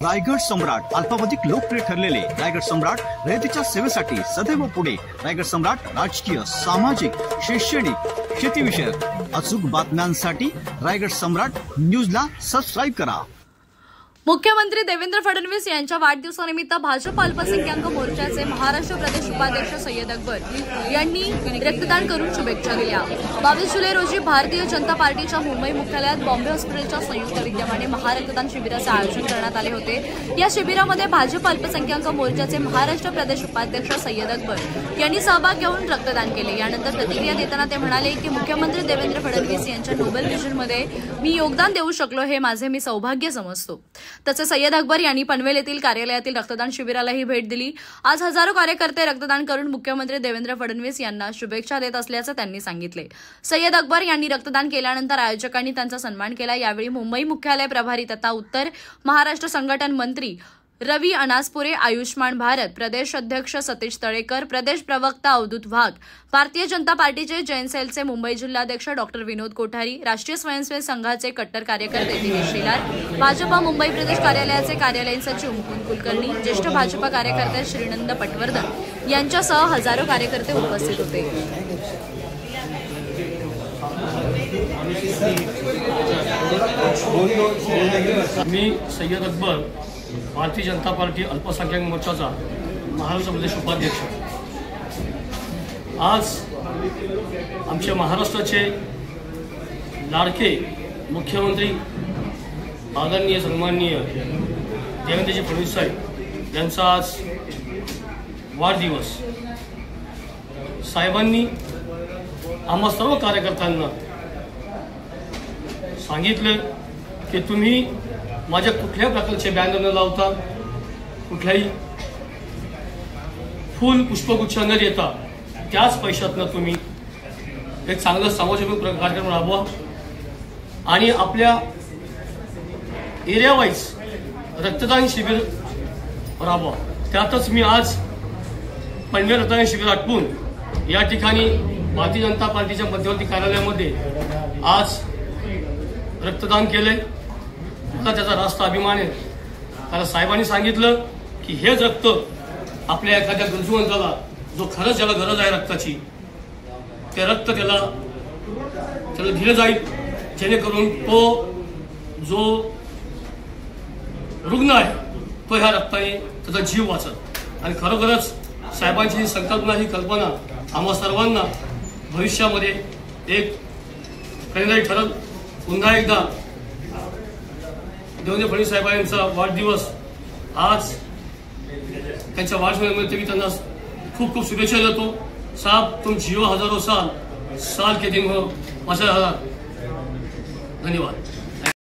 रायगड सम्राट अल्पावधीत लोकप्रिय ठरलेले रायगड सम्राट रयतेच्या सेवेसाठी सदैव पुढे। रायगड सम्राट राजकीय, सामाजिक, शैक्षणिक, शेतीविषयक अचूक बातम्यांसाठी रायगड सम्राट न्यूजला सबस्क्राइब करा। मुख्यमंत्री देवेंद्र फडणवीस यांच्या वाढदिवसानिमित्त भाजप अल्पसंख्याक मोर्चाचे महाराष्ट्र प्रदेश उपाध्यक्ष सय्यद अकबर यांनी रक्तदान करून शुभेच्छा दिल्या। 22 जुलै रोजी भारतीय जनता पार्टीच्या मुंबई मुख्यालयात बॉम्बे हॉस्पिटलच्या संयुक्त विद्यमाने महारक्तदान शिबिराचे आयोजन करण्यात आले होते। या शिबिरामध्ये भाजप अल्पसंख्याक मोर्चाचे महाराष्ट्र प्रदेश उपाध्यक्ष सय्यद अकबर यांनी सहभाग घेऊन रक्तदान केले। यानंतर प्रतिक्रिया देताना ते म्हणाले की मुख्यमंत्री देवेंद्र फडणवीस यांच्या नोबेल विजनमध्ये मी योगदान देऊ शकलो हे माझे मी सौभाग्य समजतो। तसेच सय्यद अकबर यांनी पनवेल येथील कार्यालयातील रक्तदान शिबिरालाही भेट दिली। आज हजारो कार्यकर्ते रक्तदान करून मुख्यमंत्री देवेंद्र फडणवीस यांना शुभेच्छा देत असल्याचं त्यांनी सांगितले। सय्यद अकबर यांनी रक्तदान केल्यानंतर आयोजकांनी त्यांचा सन्मान केला। यावेळी मुंबई मुख्यालय प्रभारी तथा उत्तर महाराष्ट्र संघटन मंत्री रवी अनासपुरे, आयुष्मान भारत प्रदेश अध्यक्ष सतीश तळेकर, प्रदेश प्रवक्ता अवधूत वाघ, भारतीय जनता पार्टीचे जैन सेलचे मुंबई जिल्हाध्यक्ष डॉक्टर विनोद कोठारी, राष्ट्रीय स्वयंसेवक संघाचे कट्टर कार्यकर्ते दिनेश शेलार, भाजपा मुंबई प्रदेश कार्यालयाचे कार्यालयीन सचिव मुकुंद कुलकर्णी, ज्येष्ठ भाजपा कार्यकर्ते श्रीनंद पटवर्धन यांच्यासह हजारो कार्यकर्ते उपस्थित होते। मी सय्यद अकबर, भारतीय जनता पार्टी अल्पसंख्याक मोर्चाचा महाराष्ट्र प्रदेश उपाध्यक्ष। आज आमच्या महाराष्ट्राचे लाडके मुख्यमंत्री आदरणीय सन्माननीय देवेंद्रजी फडणवीस साहेब यांचा आज वाढदिवस। साहेबांनी आम्हा सर्व कार्यकर्त्यांना सांगितलं की तुम्ही माझ्या कुठल्याही प्रकारचे बॅनर न लावता, कुठल्याही फुल पुष्पगुच्छ न देता त्याच पैशातनं तुम्ही एक चांगलं सामाजिक कार्यक्रम राबवा आणि आपल्या एरिया वाईज रक्तदान शिबिर राबवा। त्यातच मी आज पनवेल रक्तदान शिबिर आटपून या ठिकाणी भारतीय जनता पार्टीच्या मध्यवर्ती कार्यालयामध्ये आज रक्तदान केलंय। मला त्याचा रास्त अभिमान आहे, कारण साहेबांनी सांगितलं की हेच रक्त आपल्या एखाद्या गरजूवंताला, जो खरंच ज्याला गरज आहे रक्ताची, ते रक्त त्याला दिलं जाईल, जेणेकरून तो जो रुग्ण आहे तो ह्या रक्ताने त्याचा जीव वाचत। आणि खरोखरच साहेबांची ही संकल्पना, ही कल्पना आम्हा सर्वांना भविष्यामध्ये एक प्रेरणादायी ठरेल। पुन्हा एकदा देवेंद्र फडणवीस साहेबांचा वाढदिवस आज, त्यांच्या वाढदिवसानिमित्त मी त्यांना खूप खूप शुभेच्छा देतो। साहब, तुम जियो हजारों साल, साल के दिन हो 50,000। धन्यवाद।